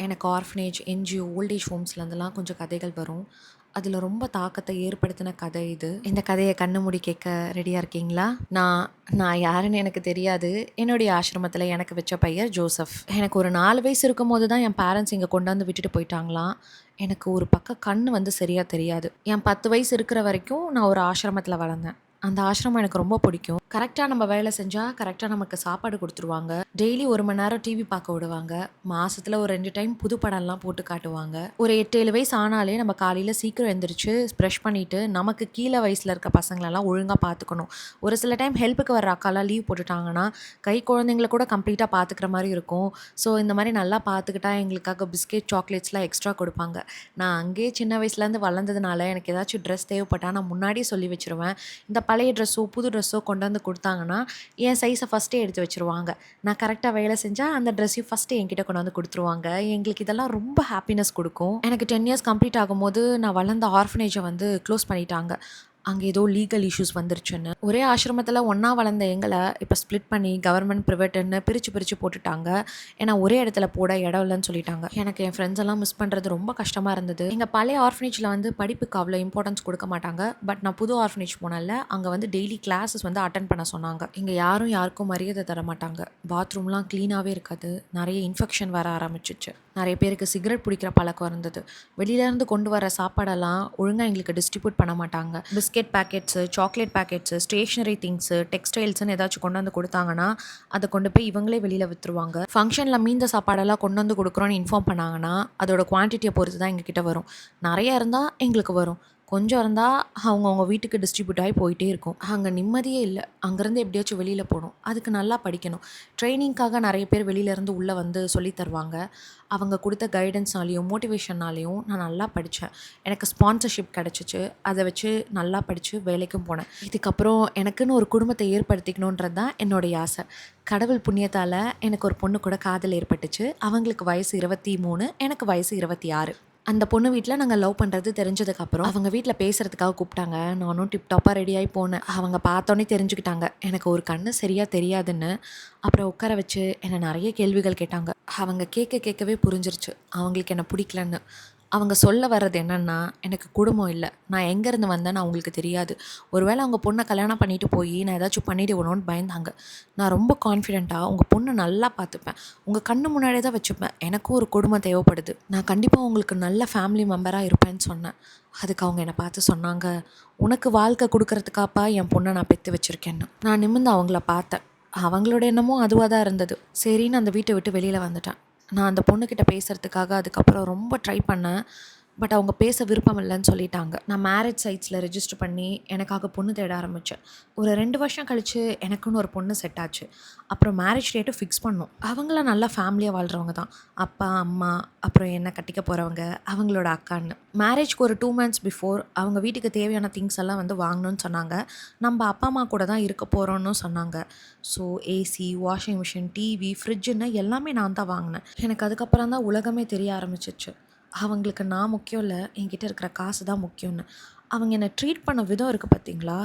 எனக்கு orphanage, NGO, voltage ஹோம்ஸ்லேருந்துலாம் கொஞ்சம் கதைகள் வரும். அதில் ரொம்ப தாக்கத்தை ஏற்படுத்தின கதை இது. இந்த கதையை கண்ணு மூடி கேட்க ரெடியாக இருக்கீங்களா? நான் நான் யாருன்னு எனக்கு தெரியாது. என்னுடைய ஆசிரமத்தில் எனக்கு வச்ச பெயர் ஜோசப். எனக்கு ஒரு 4 வயசு இருக்கும்போது தான் என் பேரண்ட்ஸ் இங்கே கொண்டாந்து விட்டுட்டு போயிட்டாங்களாம். எனக்கு ஒரு பக்கம் கண் வந்து சரியாக தெரியாது. என் 10 வயசு இருக்கிற வரைக்கும் நான் ஒரு ஆசிரமத்தில் வளர்ந்தேன். அந்த ஆசிரமம் எனக்கு ரொம்ப பிடிக்கும். கரெக்டாக நம்ம வேலை செஞ்சால் கரெக்டாக நமக்கு சாப்பாடு கொடுத்துருவாங்க. டெய்லி 1 மணி நேரம் டிவி பார்க்க விடுவாங்க. மாசத்துல ஒரு 2 டைம் புது படம்லாம் போட்டு காட்டுவாங்க. ஒரு 8, 7 வயசு ஆனாலே நம்ம காலையில் சீக்கிரம் எழுந்திரிச்சு ப்ரஷ் பண்ணிவிட்டு நமக்கு கீழே வயசில் இருக்க பசங்களெல்லாம் ஒழுங்காக பார்த்துக்கணும். ஒரு சில டைம் ஹெல்ப்புக்கு வர அக்காலாம் லீவ் போட்டுட்டாங்கன்னா கை குழந்தைங்கள கூட கம்ப்ளீட்டாக பார்த்துக்கிற மாதிரி இருக்கும். ஸோ இந்த மாதிரி நல்லா பார்த்துக்கிட்டா எங்களுக்காக பிஸ்கெட், சாக்லேட்ஸ்லாம் எக்ஸ்ட்ரா கொடுப்பாங்க. நான் அங்கேயே சின்ன வயசுலேருந்து வளர்ந்ததுனால எனக்கு ஏதாச்சும் ட்ரெஸ் தேவைப்பட்டால் நான் முன்னாடியே சொல்லி வச்சுருவேன். இந்த பழைய ட்ரெஸ்ஸோ புது ட்ரெஸ்ஸோ கொண்டு வந்து கொடுத்தாங்கன்னா என் சைஸை ஃபஸ்ட்டே எடுத்து வச்சுருவாங்க. நான் கரெக்டாக வேலை செஞ்சால் அந்த ட்ரெஸ்ஸையும் ஃபஸ்ட்டு என்கிட்ட கொண்டு வந்து கொடுத்துருவாங்க. எங்களுக்கு இதெல்லாம் ரொம்ப ஹாப்பினஸ் கொடுக்கும். எனக்கு 10 இயர்ஸ் கம்ப்ளீட் ஆகும்போது நான் வளர்ந்த ஆர்ஃபனேஜை வந்து க்ளோஸ் பண்ணிட்டாங்க. அங்கே ஏதோ லீகல் இஷ்யூஸ் வந்துருச்சுன்னு. ஒரே ஆசிரமத்தில் ஒன்றா வளர்ந்த எங்களை இப்போ ஸ்ப்ளிட் பண்ணி கவர்மெண்ட் ப்ரைவேட்டுன்னு பிரித்து போட்டுட்டாங்க. ஏன்னா ஒரே இடத்துல போட இடம் இல்லைன்னு சொல்லிட்டாங்க. எனக்கு என் ஃப்ரெண்ட்ஸ் எல்லாம் மிஸ் பண்ணுறது ரொம்ப கஷ்டமாக இருந்தது. எங்கள் பழைய ஆர்ஃபனேஜில் வந்து படிப்புக்கு அவ்வளோ இம்பார்ட்டன்ஸ் கொடுக்க மாட்டாங்க. பட் நான் புது ஆர்ஃபனேஜ் போனால அங்கே வந்து டெய்லி கிளாஸஸ் வந்து அட்டன் பண்ண சொன்னாங்க. இங்கே யாருக்கும் மரியாதை தர மாட்டாங்க. பாத்ரூம்லாம் க்ளீனாகவே இருக்காது. நிறைய இன்ஃபெக்ஷன் வர ஆரம்பிச்சிச்சு. நிறைய பேருக்கு சிகரெட் பிடிக்கிற பழக்கம் இருந்தது. வெளியிலேருந்து கொண்டு வர சாப்பாடெல்லாம் ஒழுங்காக எங்களுக்கு டிஸ்ட்ரிபியூட் பண்ண மாட்டாங்க. Biscuit packets, chocolate packets, stationery things, டெக்ஸ்டைல்ஸ்னு ஏதாச்சும் கொண்டு வந்து கொடுத்தாங்கன்னா அதை கொண்டு போய் இவங்களே வெளியில் விற்றுருவாங்க. ஃபங்க்ஷனில் மீந்த சாப்பாடெல்லாம் கொண்டு வந்து கொடுக்குறோன்னு இன்ஃபார்ம் பண்ணாங்கன்னா அதோட குவான்டிட்டியை பொறுத்து தான் எங்ககிட்ட வரும். நிறையா இருந்தால் எங்களுக்கு வரும், கொஞ்சம் இருந்தால் அவங்கவுங்க வீட்டுக்கு டிஸ்ட்ரிபியூட் ஆகி போயிட்டே இருக்கும். அங்கே நிம்மதியே இல்லை. அங்கேருந்து எப்படியாச்சும் வெளியில் போகணும். அதுக்கு நல்லா படிக்கணும். ட்ரைனிங்காக நிறைய பேர் வெளியிலேருந்து உள்ளே வந்து சொல்லி தருவாங்க. அவங்க கொடுத்த கைடன்ஸ்னாலேயும் மோட்டிவேஷன்னாலேயும் நான் நல்லா படித்தேன். எனக்கு ஸ்பான்சர்ஷிப் கிடச்சிச்சு. அதை வச்சு நல்லா படித்து வேலைக்கும் போனேன். இதுக்கப்புறம் எனக்குன்னு ஒரு குடும்பத்தை ஏற்படுத்திக்கணுன்றது தான் என்னுடைய ஆசை. கடவுள் புண்ணியத்தால் எனக்கு ஒரு பொண்ணு கூட காதல் ஏற்பட்டுச்சு. அவங்களுக்கு வயசு 23, எனக்கு வயசு 26. அந்த பொண்ணு வீட்டில் நாங்கள் லவ் பண்ணுறது தெரிஞ்சதுக்கப்புறம் அவங்க வீட்டில் பேசுகிறதுக்காக கூப்பிட்டாங்க. நானும் டிப்டாப்பாக ரெடியாகி போனேன். அவங்க பார்த்தோன்னே தெரிஞ்சுக்கிட்டாங்க எனக்கு ஒரு கண்ணு சரியாக தெரியாதுன்னு. அப்புறம் உட்கார வச்சு என்னை நிறைய கேள்விகள் கேட்டாங்க. அவங்க கேட்கவே புரிஞ்சிருச்சு அவங்களுக்கு என்னை பிடிக்கலன்னு. அவங்க சொல்ல வர்றது என்னென்னா, எனக்கு குடும்பம் இல்லை, நான் எங்கேருந்து வந்தேன்னு அவங்களுக்கு தெரியாது. ஒருவேளை அவங்க பொண்ணை கல்யாணம் பண்ணிட்டு போய் நான் ஏதாச்சும் பண்ணிவிடுவோன்னு பயந்தாங்க. நான் ரொம்ப கான்ஃபிடென்ட்டாக உங்கள் பொண்ணை நல்லா பார்த்துப்பேன், உங்கள் கண்ணு முன்னாடியே தான் வச்சுப்பேன், எனக்கும் ஒரு குடும்பம் தேவைப்படுது, நான் கண்டிப்பாக உங்களுக்கு நல்ல ஃபேமிலி மெம்பராக இருப்பேன்னு சொன்னேன். அதுக்கு அவங்க என்னை பார்த்து சொன்னாங்க, உனக்கு வாழ்க்கை கொடுக்கறதுக்காப்பா என் பொண்ணை நான் பெற்று வச்சுருக்கேன்னு. நான் நிமிர்ந்து அவங்கள பார்த்தேன். அவங்களோட எண்ணமும் அதுவாக தான் இருந்தது. சரின்னு அந்த வீட்டை விட்டு வெளியில் வந்துட்டேன். நான் அந்த பொண்ணுக்கிட்ட பேசுகிறதுக்காக அதுக்கப்புறம் ரொம்ப ட்ரை பண்ணேன். பட் அவங்க பேச விருப்பம் இல்லைன்னு சொல்லிட்டாங்க. நான் மேரேஜ் சைட்ஸில் ரெஜிஸ்டர் பண்ணி எனக்காக பொண்ணு தேட ஆரம்பித்தேன். ஒரு 2 வருஷம் கழித்து எனக்குன்னு ஒரு பொண்ணு செட் ஆச்சு. அப்புறம் மேரேஜ் டேட்டும் ஃபிக்ஸ் பண்ணோம். அவங்களாம் நல்லா ஃபேமிலியாக வாழ்கிறவங்க தான். அப்பா, அம்மா, அப்புறம் என்ன கட்டிக்க போகிறவங்க, அவங்களோட அக்கான்னு. மேரேஜ்க்கு ஒரு 2 months பிஃபோர் அவங்க வீட்டுக்கு தேவையான திங்ஸ் எல்லாம் வந்து வாங்கணும்னு சொன்னாங்க. நம்ம அப்பா அம்மா கூட தான் இருக்க போகிறோன்னு சொன்னாங்க. So AC, washing machine, TV, ஃப்ரிட்ஜுன்னு எல்லாமே நான் தான் வாங்கினேன். எனக்கு அதுக்கப்புறம் தான் உலகமே தெரிய ஆரம்பிச்சிச்சு. அவங்களுக்கு நான் முக்கியம் இல்லை, என்கிட்ட இருக்கிற காசு தான் முக்கியம்னு. அவங்க என்னை ட்ரீட் பண்ண விதம் இருக்குது பார்த்தீங்களா,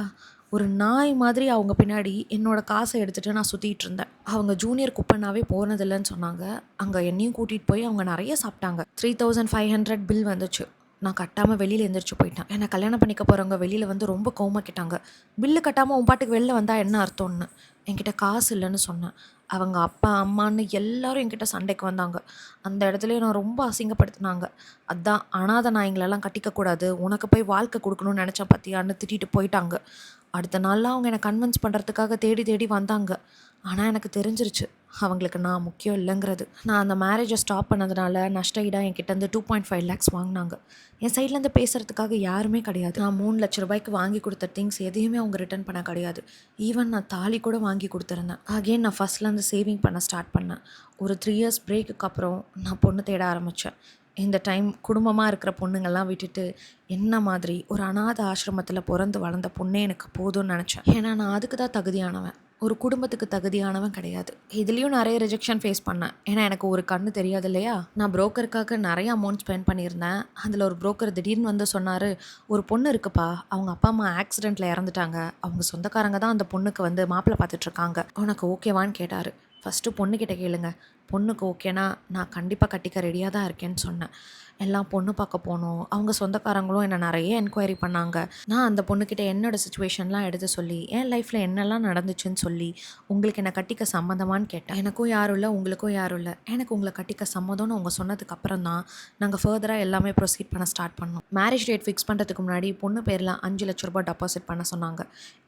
ஒரு நாய் மாதிரி அவங்க பின்னாடி என்னோடய காசை எடுத்துகிட்டு நான் சுற்றிட்டு இருந்தேன். அவங்க ஜூனியர் குப்பனாவே போனதில்லைன்னு சொன்னாங்க. அங்கே என்னையும் கூட்டிகிட்டு போய் அவங்க நிறைய சாப்பிட்டாங்க. 3500 பில் வந்துச்சு. நான் கட்டாமல் வெளியில் எழுந்திரிச்சு போயிட்டேன். என்னை கல்யாணம் பண்ணிக்க போகிறவங்க வெளியில் வந்து ரொம்ப கோவமாக கேட்டாங்க, பில்லு கட்டாமல் உன் பாட்டுக்கு வெளில வந்தால் என்ன அர்த்தம்னு. என்கிட்ட காசு இல்லைன்னு சொன்னேன். அவங்க அப்பா, அம்மான்னு எல்லாரும் என்கிட்ட சண்டைக்கு வந்தாங்க. அந்த இடத்துலையே நான் ரொம்ப அசிங்கப்படுத்தினாங்க. அதான் அனாதை நாய்ங்களெல்லாம் கட்டிக்கக்கூடாது, உனக்கு போய் வாழ்க்கை கொடுக்கணும்னு நினச்சேன் பார்த்தியான்னு திட்டிட்டு போயிட்டாங்க. அடுத்த நாள்லாம் அவங்க என்னை கன்வின்ஸ் பண்ணுறதுக்காக தேடி வந்தாங்க. ஆனால் எனக்கு தெரிஞ்சிருச்சு அவங்களுக்கு நான் முக்கியம் இல்லைங்கிறது. நான் அந்த மேரேஜை ஸ்டாப் பண்ணதுனால நஷ்டஈடாக என்கிட்டேருந்து 2.5 lakhs வாங்கினாங்க. என் சைட்லேருந்து பேசுகிறதுக்காக யாருமே கிடையாது. நான் 3 லட்ச ரூபாய்க்கு வாங்கி கொடுத்த திங்ஸ் எதையுமே அவங்க ரிட்டர்ன் பண்ண கிடையாது. ஈவன் நான் தாலி கூட வாங்கி கொடுத்துருந்தேன். அகெயின் நான் ஃபஸ்ட்லேருந்து சேவிங் பண்ண ஸ்டார்ட் பண்ணேன். ஒரு 3 years பிரேக்குக்கு அப்புறம் நான் பொண்ணு தேட ஆரம்பித்தேன். இந்த டைம் குடும்பமாக இருக்கிற பொண்ணுங்கள்லாம் விட்டுட்டு என்ன மாதிரி ஒரு அநாத ஆசிரமத்தில் பிறந்து வளர்ந்த பொண்ணே எனக்கு போதும்னு நினச்சேன். ஏன்னா நான் அதுக்கு தான் தகுதியானவன், ஒரு குடும்பத்துக்கு தகுதியானவன் கிடையாது. இதுலேயும் நிறைய ரிஜெக்ஷன் ஃபேஸ் பண்ணேன். ஏன்னா எனக்கு ஒரு கண்ணு தெரியாது இல்லையா. நான் புரோக்கருக்காக நிறைய அமௌண்ட் ஸ்பெண்ட் பண்ணியிருந்தேன். அதில் ஒரு புரோக்கர் திடீர்னு வந்து சொன்னார், ஒரு பொண்ணு இருக்குப்பா, அவங்க அப்பா அம்மா ஆக்சிடெண்ட்டில் இறந்துட்டாங்க, அவங்க சொந்தக்காரங்க தான் அந்த பொண்ணுக்கு வந்து மாப்பிள்ளை பார்த்துட்ருக்காங்க, உனக்கு ஓகேவான்னு கேட்டார். ஃபஸ்ட்டு பொண்ணுக்கிட்ட கேளுங்க, பொண்ணுக்கு ஓகேனா நான் கண்டிப்பாக கட்டிக்க ரெடியாக தான் இருக்கேன்னு சொன்னேன். எல்லாம் பொண்ணு பார்க்க போனோம். அவங்க சொந்தக்காரங்களும் என்ன நெறைய என்கொயரி பண்ணாங்க. நான் அந்த பொண்ணுக்கிட்ட என்னோட சிச்சுவேஷன்லாம் எடுத்து சொல்லி, என் லைஃப்ல என்னலாம் நடந்துச்சுன்னு சொல்லி, உங்களுக்கு என்ன கட்டிக்க சம்மதமான்னு கேட்டேன். எனக்கும் யாரும் இல்ல, உங்களுக்கும் யாரும் இல்ல. எனக்கு உங்கள கட்டிக்க சம்மதம்னு அவங்க சொன்னதுக்கு அப்புறம் தான் நாங்க ஃபர்தரா எல்லாமே ப்ரொசீட் பண்ண ஸ்டார்ட் பண்ணோம். மேரேஜ் டேட் ஃபிக்ஸ் பண்ணுறதுக்கு முன்னாடி பொண்ணு பேர்ல ₹5,00,000 டெபாசிட் பண்ண சொன்னாங்க.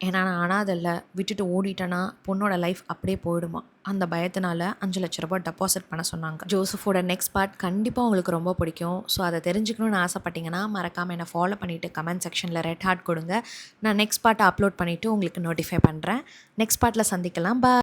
ஏன்னா நான் அனாதை இல்ல, விட்டுட்டு ஓடிட்டேன்னா பொண்ணோட லைஃப் அப்படியே போயிடுமா. அந்த பயத்தினால ₹5,00,000 டெபாசிட் பண்ண சொன்னாங்க. ஜோசஃபோட நெக்ஸ்ட் பார்ட் கண்டிப்பாக உங்களுக்கு ரொம்ப பிடிக்கும். ஸோ அதை தெரிஞ்சுக்கணும்னு ஆசைப்பட்டீங்கன்னா மறக்காமல் என்னை ஃபாலோ பண்ணிவிட்டு கமெண்ட் செக்ஷனில் ரெட் ஹார்ட் கொடுங்க. நான் நெக்ஸ்ட் பார்ட்டை அப்லோட் பண்ணிவிட்டு உங்களுக்கு நோட்டிஃபை பண்ணுறேன். நெக்ஸ்ட் பார்ட்டில் சந்திக்கலாம். பாய்.